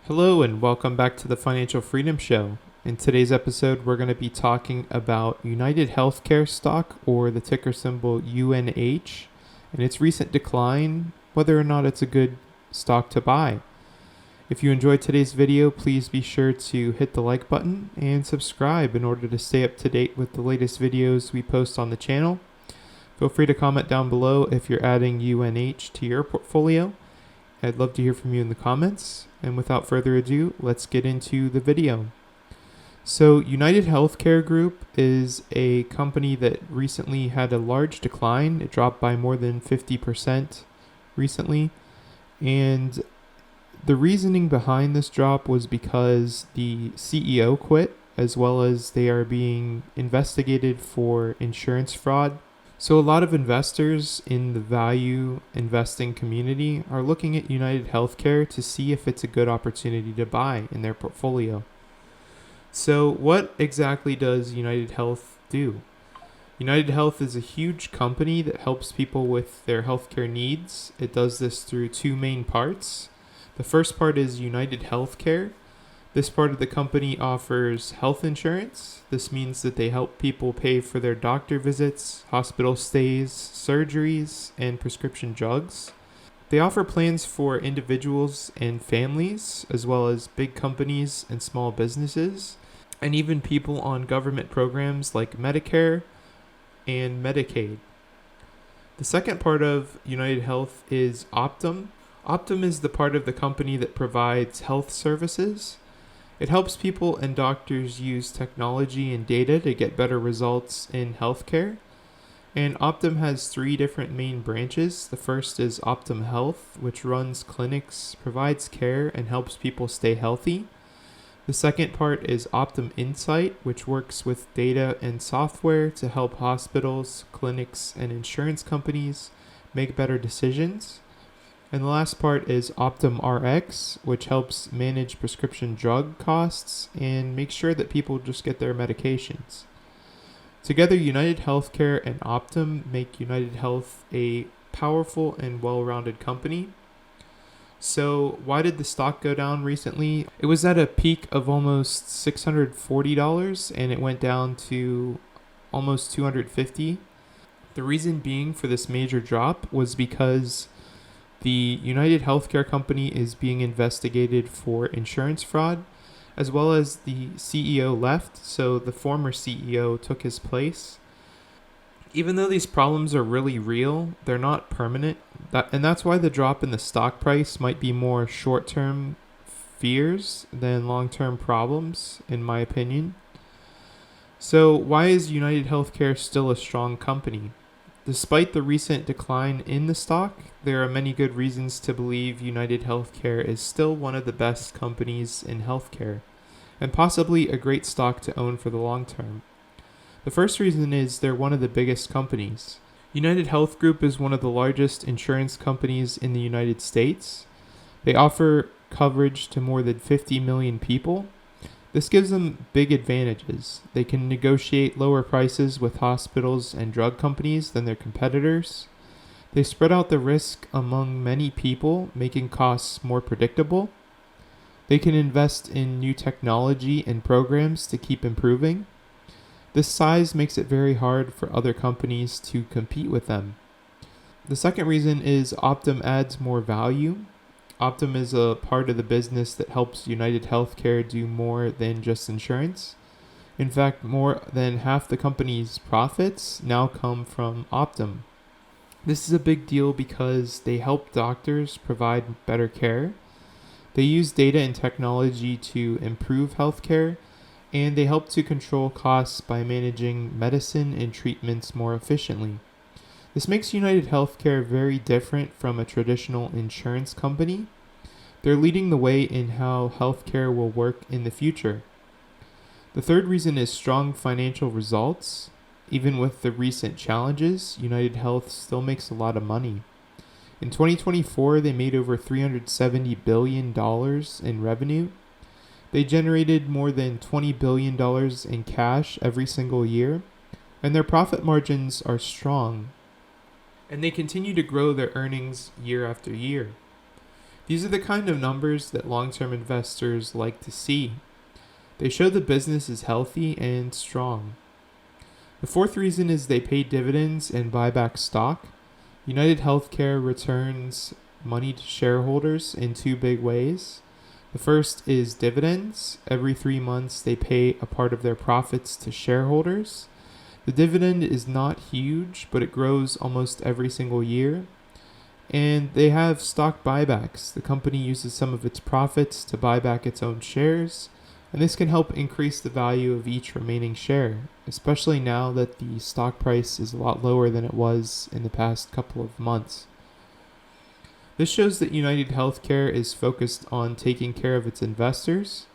Hello, and welcome back to the Financial Freedom Show. In today's episode, we're going to be talking about United Healthcare stock, or the ticker symbol UNH, and its recent decline, whether or not it's a good stock to buy. If you enjoyed today's video, please be sure to hit the like button and subscribe in order to stay up to date with the latest videos we post on the channel. Feel free to comment down below if you're adding UNH to your portfolio. I'd love to hear from you in the comments. And without further ado, let's get into the video. So United Healthcare Group is a company that recently had a large decline. It dropped by more than 50% recently. And the reasoning behind this drop was because the CEO quit, as well as they are being investigated for insurance fraud. So a lot of investors in the value investing community are looking at United Healthcare to see if it's a good opportunity to buy in their portfolio. So what exactly does United Health do? United Health is a huge company that helps people with their healthcare needs. It does this through two main parts. The first part is United Healthcare. This part of the company offers health insurance. This means that they help people pay for their doctor visits, hospital stays, surgeries, and prescription drugs. They offer plans for individuals and families, as well as big companies and small businesses, and even people on government programs like Medicare and Medicaid. The second part of United Health is Optum. Optum is the part of the company that provides health services. It helps people and doctors use technology and data to get better results in healthcare. And Optum has three different main branches. The first is Optum Health, which runs clinics, provides care, and helps people stay healthy. The second part is Optum Insight, which works with data and software to help hospitals, clinics, and insurance companies make better decisions. And the last part is Optum Rx, which helps manage prescription drug costs and make sure that people just get their medications. Together, United Healthcare and Optum make United Health a powerful and well-rounded company. So why did the stock go down recently? It was at a peak of almost $640 and it went down to almost $250. The reason being for this major drop was because the United Healthcare company is being investigated for insurance fraud, as well as the CEO left, so the former CEO took his place. Even though these problems are really real, they're not permanent, and that's why the drop in the stock price might be more short-term fears than long-term problems, in my opinion. So why is United Healthcare still a strong company? Despite the recent decline in the stock, there are many good reasons to believe United Healthcare is still one of the best companies in healthcare, and possibly a great stock to own for the long term. The first reason is they're one of the biggest companies. United Health Group is one of the largest insurance companies in the United States. They offer coverage to more than 50 million people. This gives them big advantages. They can negotiate lower prices with hospitals and drug companies than their competitors. They spread out the risk among many people, making costs more predictable. They can invest in new technology and programs to keep improving. This size makes it very hard for other companies to compete with them. The second reason is Optum adds more value. Optum is a part of the business that helps United Healthcare do more than just insurance. In fact, more than half the company's profits now come from Optum. This is a big deal because they help doctors provide better care. They use data and technology to improve healthcare, and they help to control costs by managing medicine and treatments more efficiently. This makes United Healthcare very different from a traditional insurance company. They're leading the way in how healthcare will work in the future. The third reason is strong financial results. Even with the recent challenges, United Health still makes a lot of money. In 2024, they made over $370 billion in revenue. They generated more than $20 billion in cash every single year, and their profit margins are strong. And they continue to grow their earnings year after year. These are the kind of numbers that long-term investors like to see. They show the business is healthy and strong. The fourth reason is they pay dividends and buy back stock. United Healthcare returns money to shareholders in two big ways. The first is dividends. Every 3 months, they pay a part of their profits to shareholders. The dividend is not huge, but it grows almost every single year. And they have stock buybacks. The company uses some of its profits to buy back its own shares, and this can help increase the value of each remaining share, especially now that the stock price is a lot lower than it was in the past couple of months. This shows that United Healthcare is focused on taking care of its investors.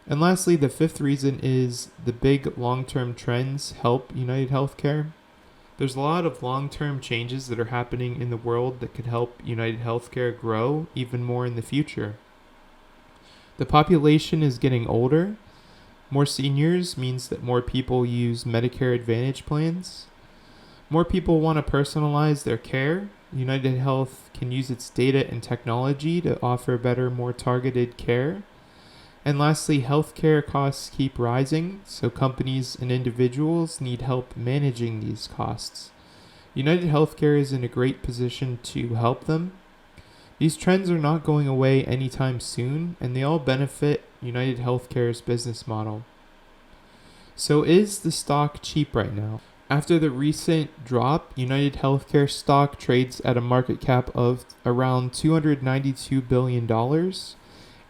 And lastly, the fifth reason is the big long-term trends help United Healthcare. There's a lot of long-term changes that are happening in the world that could help United Healthcare grow even more in the future. The population is getting older. More seniors means that more people use Medicare Advantage plans. More people want to personalize their care. United Health can use its data and technology to offer better, more targeted care. And lastly, healthcare costs keep rising, so companies and individuals need help managing these costs. United Healthcare is in a great position to help them. These trends are not going away anytime soon, and they all benefit United Healthcare's business model. So is the stock cheap right now? After the recent drop, United Healthcare stock trades at a market cap of around $292 billion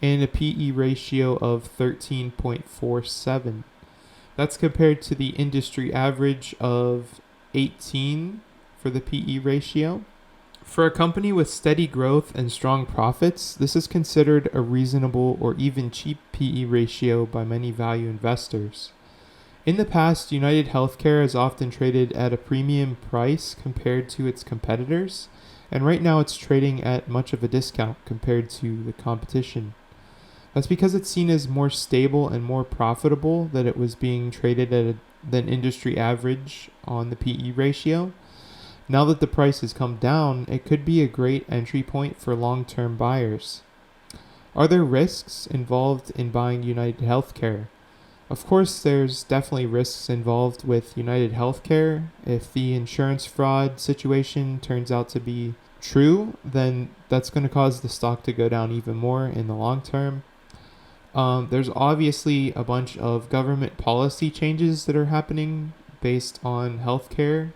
and a PE ratio of 13.47. That's compared to the industry average of 18 for the PE ratio. For a company with steady growth and strong profits, this is considered a reasonable or even cheap PE ratio by many value investors. In the past, United Healthcare has often traded at a premium price compared to its competitors, and right now it's trading at much of a discount compared to the competition. That's because it's seen as more stable and more profitable that it was being traded at than industry average on the PE ratio. Now that the price has come down, it could be a great entry point for long-term buyers. Are there risks involved in buying United Healthcare? Of course, there's definitely risks involved with United Healthcare. If the insurance fraud situation turns out to be true, then that's going to cause the stock to go down even more in the long term. There's obviously a bunch of government policy changes that are happening based on healthcare.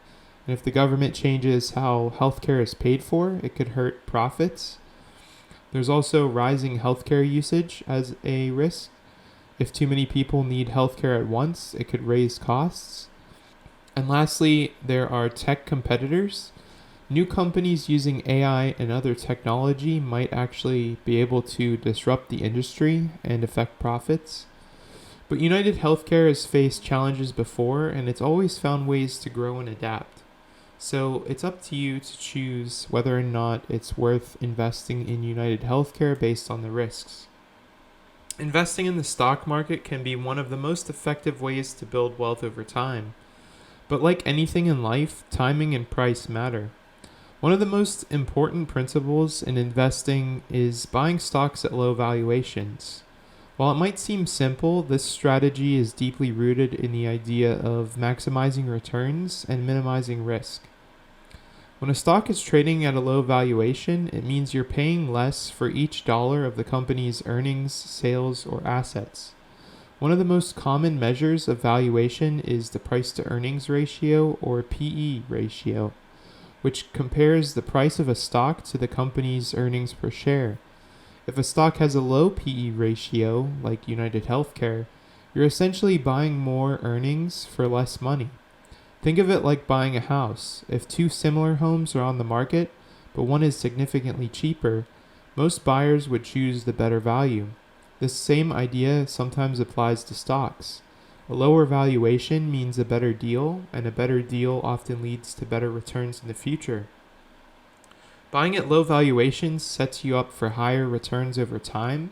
And if the government changes how healthcare is paid for, it could hurt profits. There's also rising healthcare usage as a risk. If too many people need healthcare at once, it could raise costs. And lastly, there are tech competitors. New companies using AI and other technology might actually be able to disrupt the industry and affect profits. But United Healthcare has faced challenges before, and it's always found ways to grow and adapt. So it's up to you to choose whether or not it's worth investing in United Healthcare based on the risks. Investing in the stock market can be one of the most effective ways to build wealth over time. But like anything in life, timing and price matter. One of the most important principles in investing is buying stocks at low valuations. While it might seem simple, this strategy is deeply rooted in the idea of maximizing returns and minimizing risk. When a stock is trading at a low valuation, it means you're paying less for each dollar of the company's earnings, sales, or assets. One of the most common measures of valuation is the price-to-earnings ratio, or PE ratio, which compares the price of a stock to the company's earnings per share. If a stock has a low PE ratio, like United Healthcare, you're essentially buying more earnings for less money. Think of it like buying a house. If two similar homes are on the market, but one is significantly cheaper, most buyers would choose the better value. This same idea sometimes applies to stocks. A lower valuation means a better deal, and a better deal often leads to better returns in the future. Buying at low valuations sets you up for higher returns over time.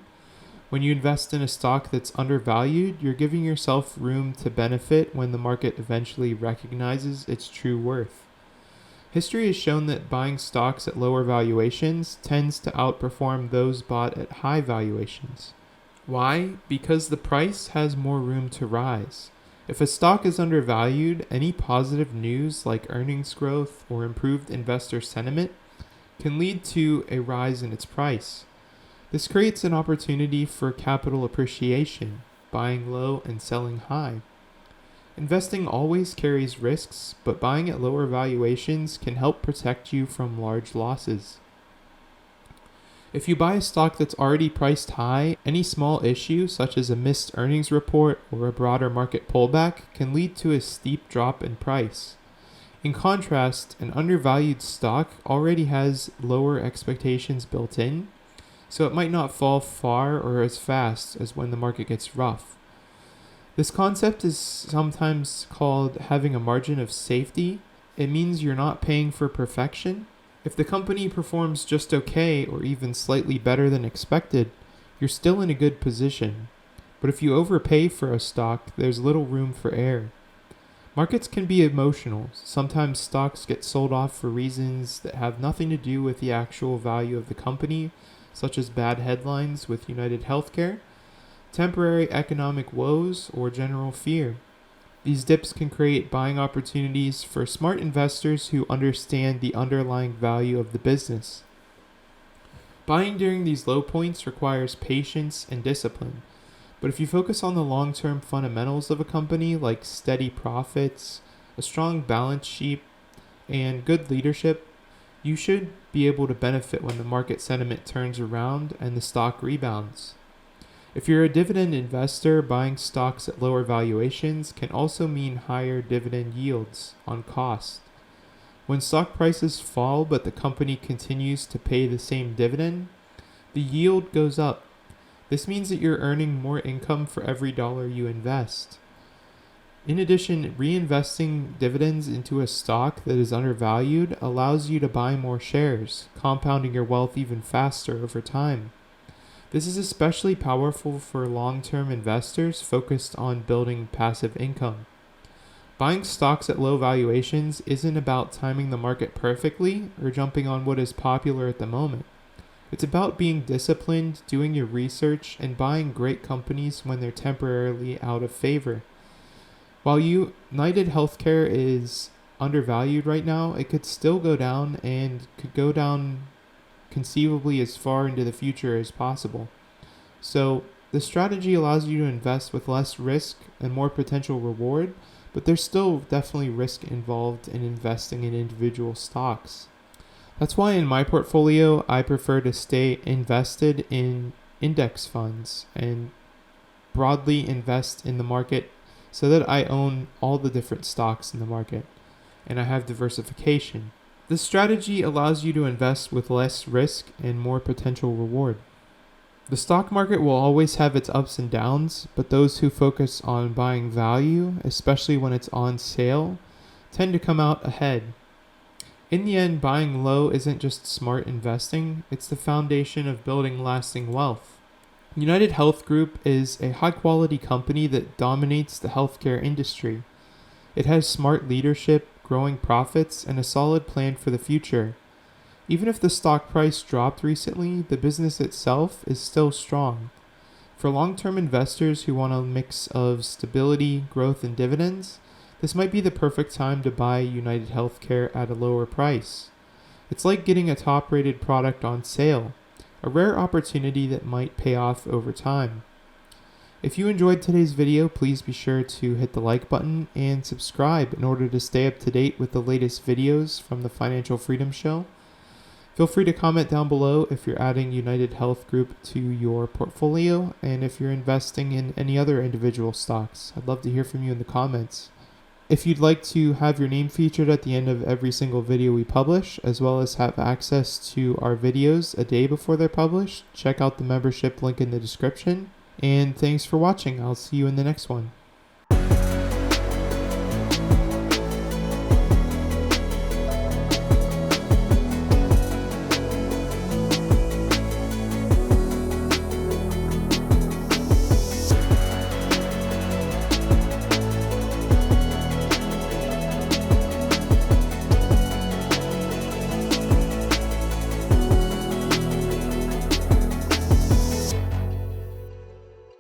When you invest in a stock that's undervalued, you're giving yourself room to benefit when the market eventually recognizes its true worth. History has shown that buying stocks at lower valuations tends to outperform those bought at high valuations. Why? Because the price has more room to rise. If a stock is undervalued, any positive news like earnings growth or improved investor sentiment can lead to a rise in its price. This creates an opportunity for capital appreciation, buying low and selling high. Investing always carries risks, but buying at lower valuations can help protect you from large losses. If you buy a stock that's already priced high, any small issue, such as a missed earnings report or a broader market pullback, can lead to a steep drop in price. In contrast, an undervalued stock already has lower expectations built in, so it might not fall far or as fast as when the market gets rough. This concept is sometimes called having a margin of safety. It means you're not paying for perfection. If the company performs just okay or even slightly better than expected, you're still in a good position. But if you overpay for a stock, there's little room for error. Markets can be emotional. Sometimes stocks get sold off for reasons that have nothing to do with the actual value of the company, such as bad headlines with United Healthcare, temporary economic woes, or general fear. These dips can create buying opportunities for smart investors who understand the underlying value of the business. Buying during these low points requires patience and discipline, but if you focus on the long-term fundamentals of a company like steady profits, a strong balance sheet, and good leadership, you should be able to benefit when the market sentiment turns around and the stock rebounds. If you're a dividend investor, buying stocks at lower valuations can also mean higher dividend yields on cost. When stock prices fall but the company continues to pay the same dividend, the yield goes up. This means that you're earning more income for every dollar you invest. In addition, reinvesting dividends into a stock that is undervalued allows you to buy more shares, compounding your wealth even faster over time. This is especially powerful for long-term investors focused on building passive income. Buying stocks at low valuations isn't about timing the market perfectly or jumping on what is popular at the moment. It's about being disciplined, doing your research, and buying great companies when they're temporarily out of favor. While United Healthcare is undervalued right now, it could still go down and could go down conceivably as far into the future as possible. So the strategy allows you to invest with less risk and more potential reward, but there's still definitely risk involved in investing in individual stocks. That's why in my portfolio, I prefer to stay invested in index funds and broadly invest in the market so that I own all the different stocks in the market and I have diversification. This strategy allows you to invest with less risk and more potential reward. The stock market will always have its ups and downs, but those who focus on buying value, especially when it's on sale, tend to come out ahead. In the end, buying low isn't just smart investing, it's the foundation of building lasting wealth. United Health Group is a high-quality company that dominates the healthcare industry. It has smart leadership, growing profits, and a solid plan for the future. Even if the stock price dropped recently, the business itself is still strong. For long-term investors who want a mix of stability, growth, and dividends, this might be the perfect time to buy United Healthcare at a lower price. It's like getting a top-rated product on sale, a rare opportunity that might pay off over time. If you enjoyed today's video, please be sure to hit the like button and subscribe in order to stay up to date with the latest videos from the Financial Freedom Show. Feel free to comment down below if you're adding United Health Group to your portfolio and if you're investing in any other individual stocks. I'd love to hear from you in the comments. If you'd like to have your name featured at the end of every single video we publish, as well as have access to our videos a day before they're published, check out the membership link in the description. And thanks for watching. I'll see you in the next one.